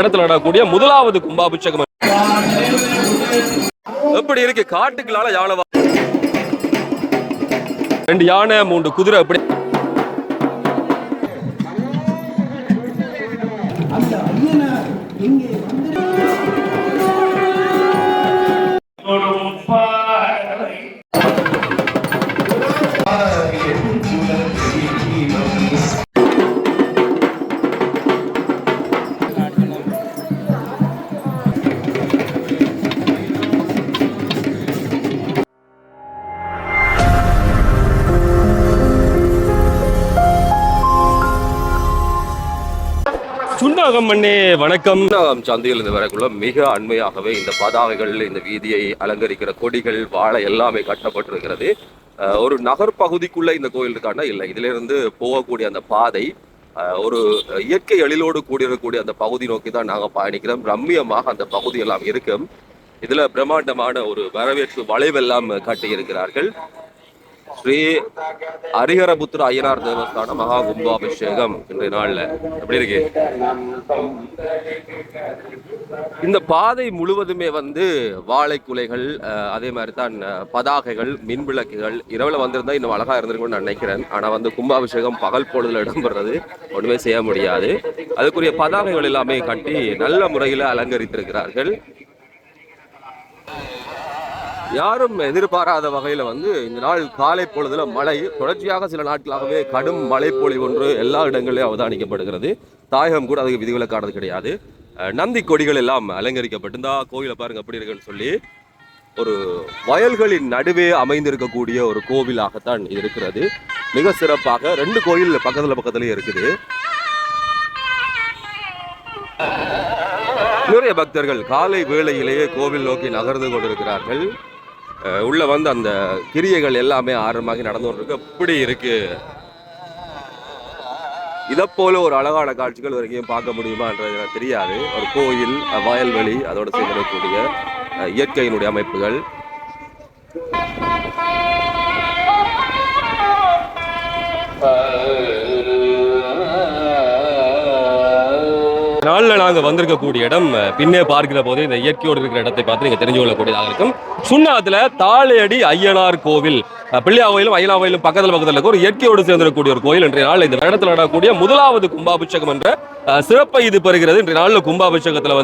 வருடத்தில் நடக்கக்கூடிய முதலாவது கும்பாபிஷேகம். எப்படி இருக்கு? காட்டுக்குள்ளால யானை, 2 யானை 3 குதிரை. எப்படி சுண்ணாகம் மண்ணே வணக்கம். சந்தையில் இருந்து வரக்குள்ள மிக அண்மையாகவே இந்த பதாகைகள், இந்த வீதியை அலங்கரிக்கிற கொடிகள், வாழை எல்லாமே கட்டப்பட்டிருக்கிறது. ஒரு நகர் பகுதிக்குள்ள இந்த கோயில் இருக்காண்டா இல்லை, இதுல இருந்து போகக்கூடிய அந்த பாதை ஒரு இயற்கை எழிலோடு கூடியிருக்கக்கூடிய அந்த பகுதி நோக்கி தான் நாங்கள் பயணிக்கிறோம். ரம்மியமாக அந்த பகுதி எல்லாம் இருக்கும். இதுல பிரம்மாண்டமான ஒரு வரவேற்பு வளைவெல்லாம் கட்டி இருக்கிறார்கள். ஸ்ரீ ஹரிஹரபுத்திர ஐயனார் தேவஸ்தான மகா கும்பாபிஷேகம் இன்றைய நாள்ல எப்படி இருக்கு? இந்த பாதை முழுவதுமே வாழை குலைகள், அதே மாதிரி தான் பதாகைகள், மின் விளக்குகள். இரவுல வந்திருந்தா இன்னும் அழகா இருந்திருக்கும்னு நான் நினைக்கிறேன். ஆனா கும்பாபிஷேகம் பகல் பொழுதுல இடம்பெறது ஒண்ணுமே செய்ய முடியாது. அதுக்குரிய பதாகைகள் எல்லாமே கட்டி நல்ல முறையில அலங்கரித்திருக்கிறார்கள். யாரும் எதிர்பாராத வகையில இந்த நாள் காலை பொழுதுல மழை, தொடர்ச்சியாக சில நாட்களாகவே கடும் மழை பொழிவு ஒன்று எல்லா இடங்களிலும் அவதானிக்கப்படுகிறது. தாயகம் கூட அதுக்கு விதிவிலக்கானது கிடையாது. நந்தி கொடிகள் எல்லாம் அலங்கரிக்கப்பட்டு இந்த கோயிலை பாருங்க எப்படி இருக்குன்னு சொல்லி, ஒரு வயல்களின் நடுவே அமைந்திருக்கக்கூடிய ஒரு கோவிலாகத்தான் இது இருக்கிறது. மிக சிறப்பாக 2 கோயில் பக்கத்துலயே இருக்குது. நிறைய பக்தர்கள் காலை வேளையிலேயே கோவில் நோக்கி நகர்ந்து கொண்டிருக்கிறார்கள். உள்ள அந்த கிரியைகள் எல்லாமே ஆரம்பமாகி நடந்து கொண்டிருக்கு. எப்படி இருக்கு? இதை போல ஒரு அழகான காட்சிகள் வரைக்கும் பார்க்க முடியுமான்றது எனக்கு தெரியாது. ஒரு கோயில், வயல்வெளி, அதோடு சேர்ந்திருக்கக்கூடிய இயற்கையினுடைய அமைப்புகள். நாளில் நாங்கள் வந்திருக்கக்கூடிய இடம் பின்னே பார்க்கிற போது இந்த இயற்கையோடு இருக்கிற இடத்தை பார்த்து நீங்கள் தெரிஞ்சு கொள்ளக்கூடியதாக இருக்கும். சுண்ணாத்துல தாளையடி ஐயனார் கோவில், பிள்ளையா கோயிலும் ஐயனா கோயிலும் பக்கத்தில் இருக்க ஒரு இயற்கையோடு சேர்ந்திருக்கக்கூடிய ஒரு கோயில். இன்றைய நாள் இந்த இடத்துல நடக்கக்கூடிய முதலாவது கும்பாபிஷேகம் என்ற சிறப்பை இது பெறுகிறது. இன்றைய நாளில் கும்பாபிஷேகத்தில்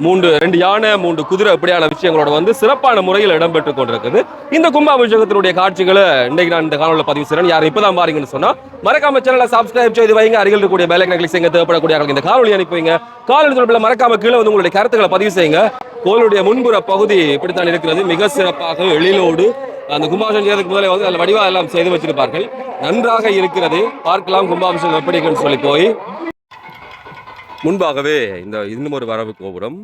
2 யானை 3 குதிரை இப்படியான விஷயங்களோட சிறப்பான முறையில் இடம்பெற்றுக் கொண்டிருக்குது. இந்த கும்பாபிஷேகத்தினுடைய காட்சிகளை இன்றைக்கு நான் இந்த காணொலியில் பதிவு செய்கிறேன். யாரும் இப்பதான் பாருங்கன்னு சொன்னா மறக்காம சேனலை சப்ஸ்கிரைப் செய்து வைங்க. அருகில் இருக்கக்கூடிய பெல் ஐகானை கிளிக் செய்ய. தேவைப்படக்கூடிய இந்த காணொலி அனுப்பி வைங்க. காணொலி தொடர்பில் மறக்காம கீழே உங்களுடைய கருத்துக்களை பதிவு செய்யுங்க. கோயிலுடைய முன்புற பகுதி இப்படித்தான் இருக்கிறது. மிக சிறப்பாக எழிலோடு அந்த கும்பாபிஷேகம் செய்யறதுக்கு முதலே அதில் வடிவா எல்லாம் செய்து வச்சிருப்பார்கள். நன்றாக இருக்கிறது. பார்க்கலாம் கும்பாபிஷேகம் எப்படி இருக்குன்னு சொல்லி போய் முன்பாகவே இன்னும் ஒரு வரவு கோபுரம்.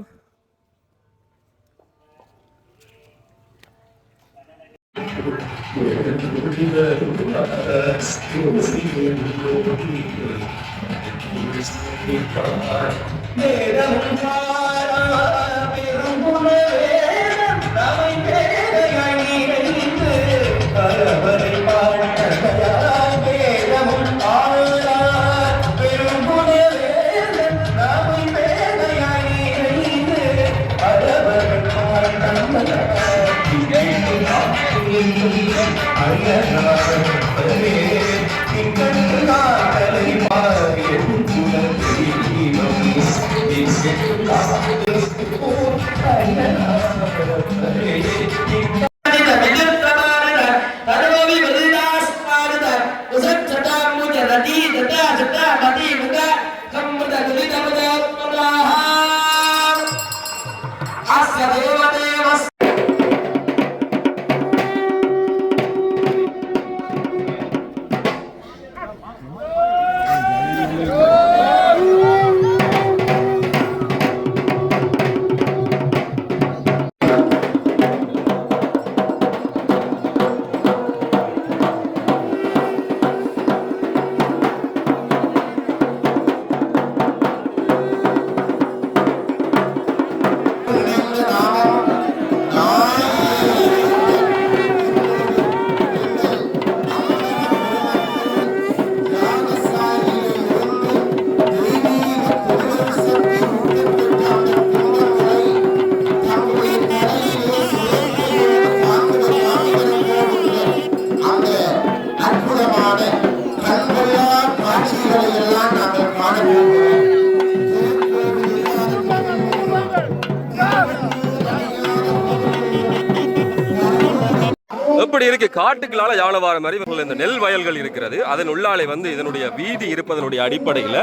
இப்படி இருக்கு. காட்டுக்குள்ளால யானை வார மாதிரி இந்த நெல் வயல்கள் இருக்கிறது. அதன் உள்ளாலே வந்து இதனுடைய வீதி இருப்பதனுடைய அடிப்படையில்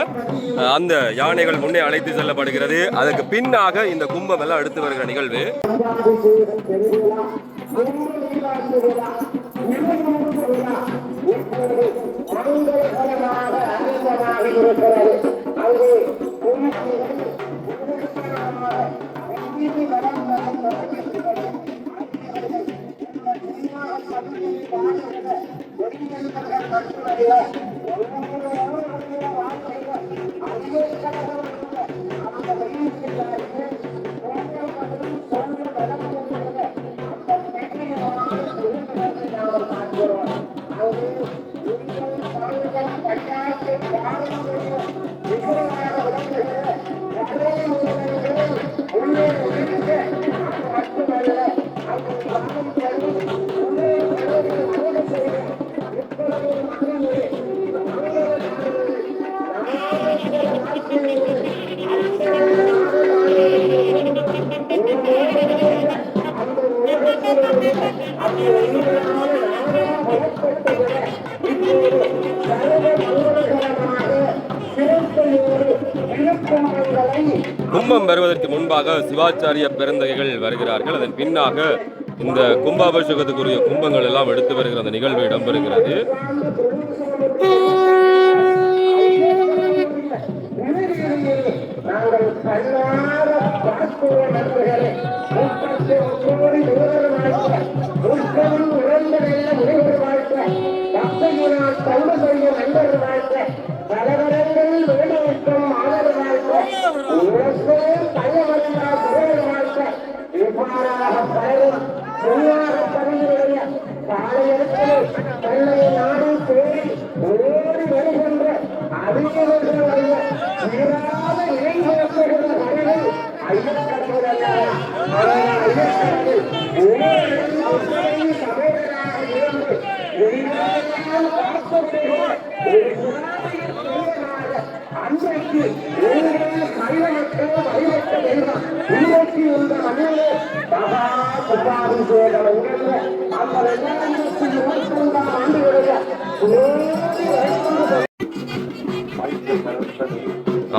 அந்த யானைகள் முன்னே அழைத்து செல்லப்படுகிறது. அதற்கு பின்னாக இந்த கும்பம் எல்லாம் எடுத்து வருகிற நிகழ்வு. கும்பம் வருவதற்கு முன்பாக சிவாச்சாரிய பெருந்தகைகள் வருகிறார்கள். அதன் பின்னாக இந்த கும்பாபிஷேகத்துக்குரிய கும்பங்கள் எல்லாம் எடுத்து வருகிற அந்த நிகழ்வு இடம்பெறுகிறது.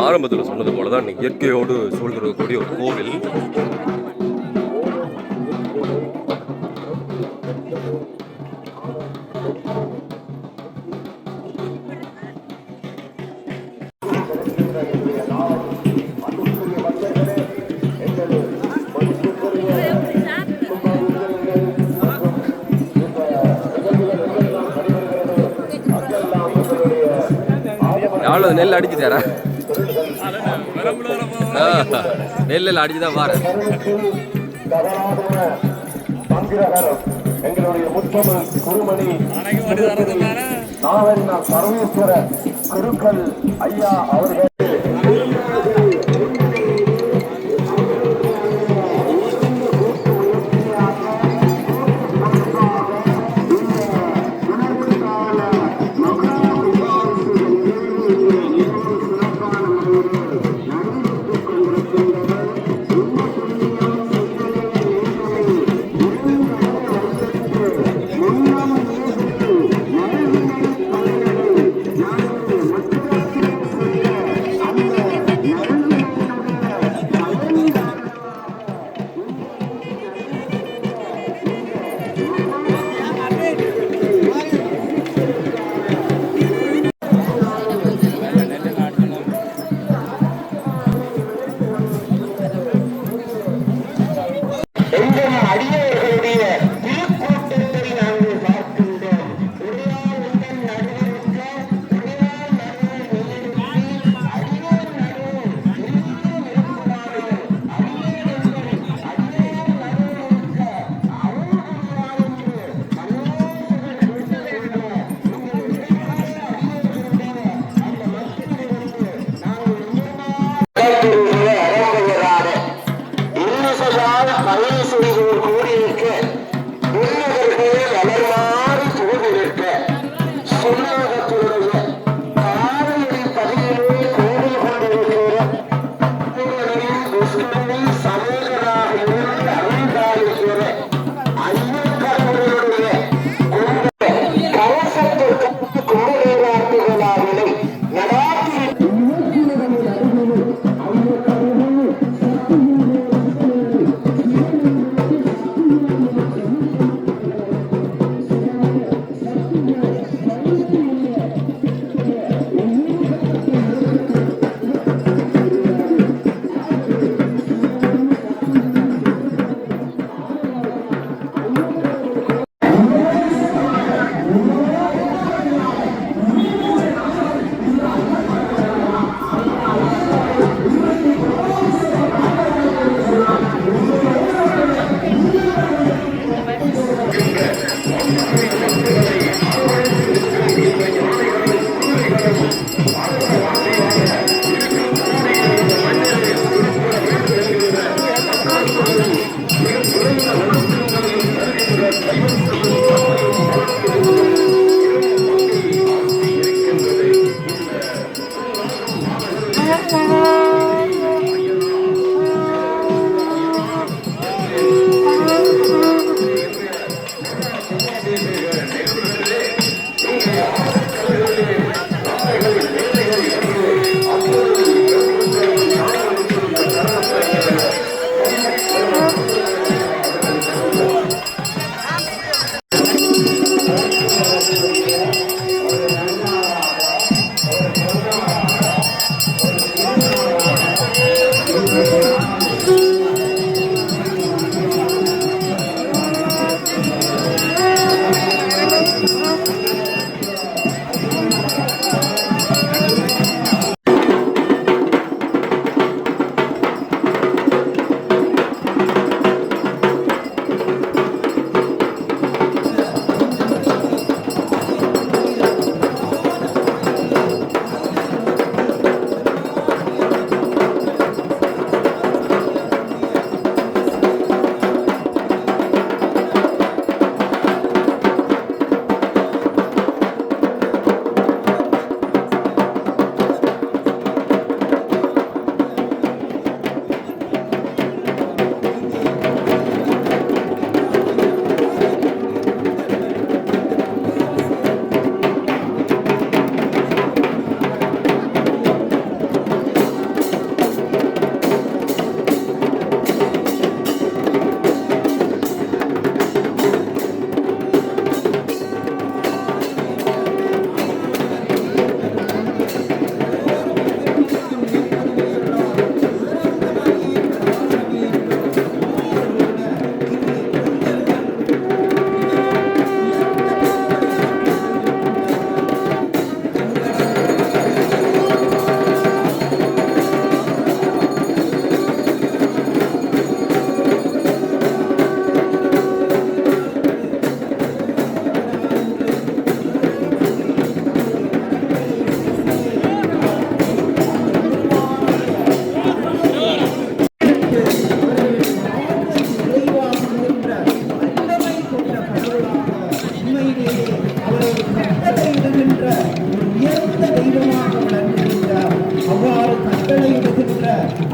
ஆரம்பத்தில் சொன்னது போலதான் இயற்கையோடு சூழ்ந்திருக்கக்கூடிய ஒரு கோவில். நெல் அடிச்சுட்டாரா? நெல்லில் அடிச்சுதான் வார எங்களுடைய முத்தமிழ் குருமணி சர்வேஸ்வரர் குருக்கள் ஐயா அவர்கள்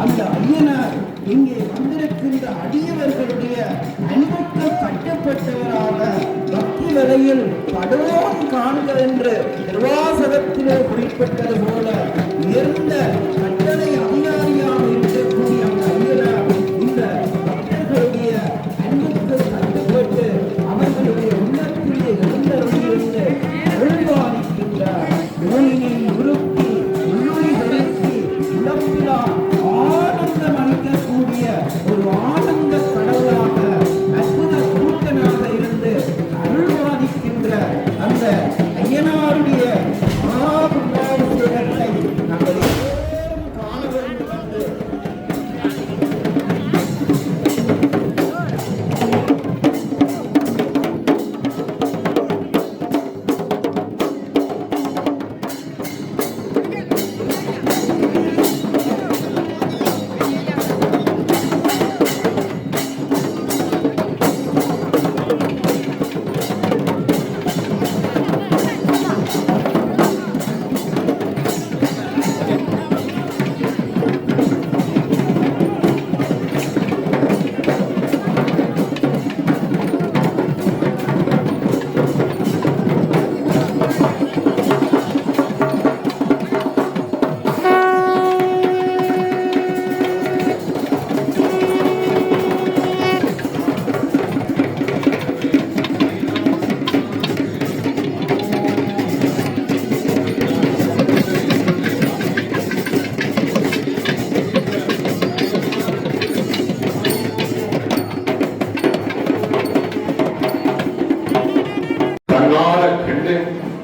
அந்த ஐயனார் இங்கே வந்திருக்கின்ற அடியவர்களுடைய அன்புக்கு கட்டுப்பட்டவராக பக்தி வரையில் படுவோம் காண்க என்று திருவாசகத்திலே குறிப்பிட்டது போல உயர்ந்த கட்டளை அதிகாரியாக இருக்கக்கூடிய அந்த ஐயனார் இந்த பக்தர்களுடைய அன்புக்கு கட்டுப்பட்டு அவர்களுடைய உள்ளத்திலே எழுந்தருளியிருந்து அருள்வாளிக்கின்றார். நோயினை உருக்கி உள்ளொளி பெருக்கி இழப்பிலா ஆனந்தம் அளிக்கக்கூடிய ஒரு ஆனந்த கடவுளாக அற்புத கூட்டனாக இருந்து அருள்வாளிக்கின்ற அந்த ஐயனாருடைய மகாபுண்ணியாபிஷேகத்தை நாங்கள் எல்லோரும் காண வேண்டும் என்று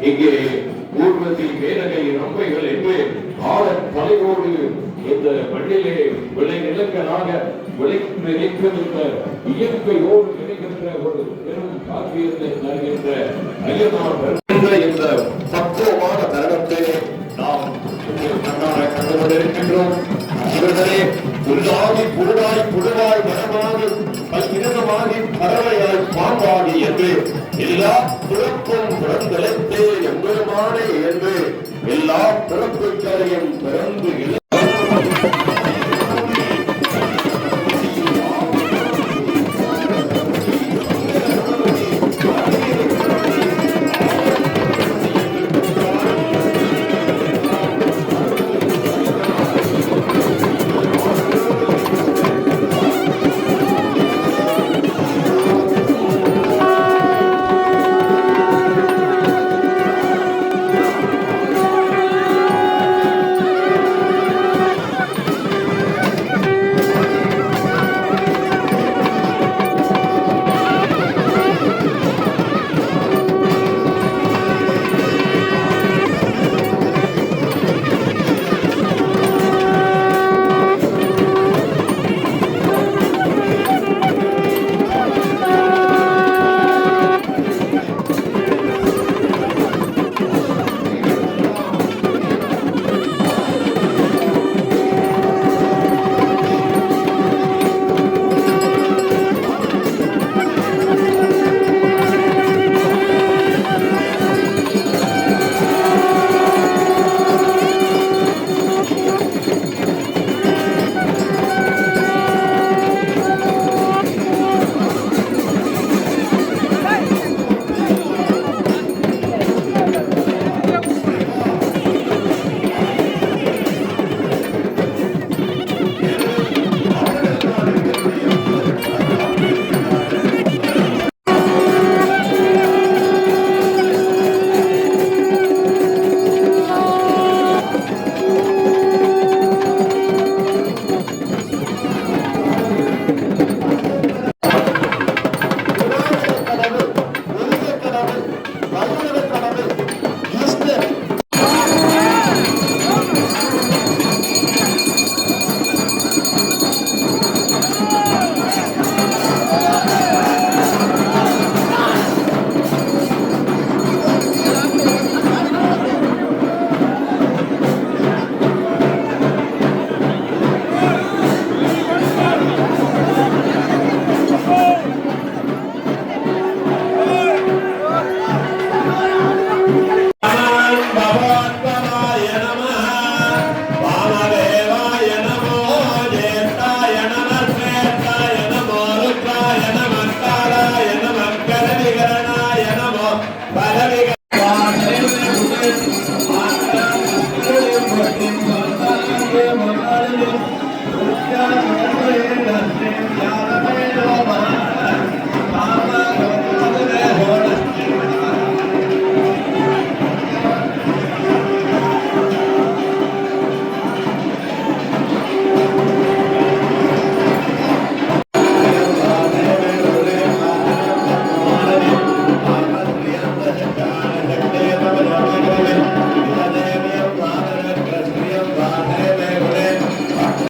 இங்கே ஊர்வசி மேலகை ரம்பைகள் என்று ஆழ தலையோடு இந்த மண்ணிலே விளை நிலங்களாக விளைந்து நிற்கின்ற இயற்கையோடு இணைகின்ற ஒரு பெரும் காப்பியத்தை தருகின்ற ஐயனார் இந்த பக்குவமான தருணத்தை நாம் கண்ணார கண்டு கொண்டிருக்கின்றோம். இவர்களே புல்லாகி புழுவாய் புழுவாய் மரமாகி பல்விதமாகி பறவையாய் பாம்பாகி என்று எல்லா பிறப்பும் பிறந்தெழுத்தே எம்பெருமானே என்று எல்லா பிறப்புகளையும் பிறந்து